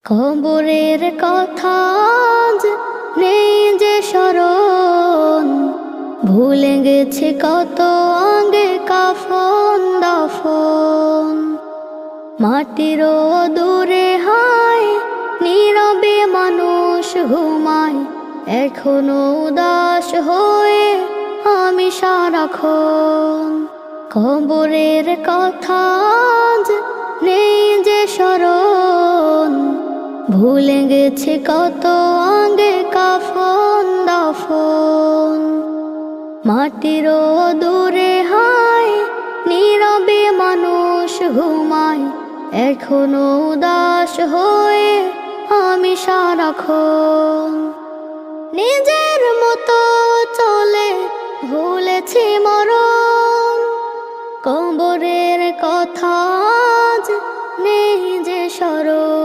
কবরের কথা আজ নেই যে স্মরণ, ভুলে গেছে কত আগে কাফন দাফন। মাটিরও দূরে হায় নীরবে মানুষ ঘুমায়, এখনো উদাস হয়ে আমি সারাক্ষণ। কবরের কথা আজ নেই যে স্মরণ, ভুলে গেছে কত আগে কাফন দাফন। মাটিরও দূরে হায় নীরবে মানুষ ঘুমায়, এখনো উদাস হয়ে আমি সারাক্ষণ। নিজের মতো চলে ভুলেছি মরণ, কবরের কথা আজ নেই যে স্মরণ।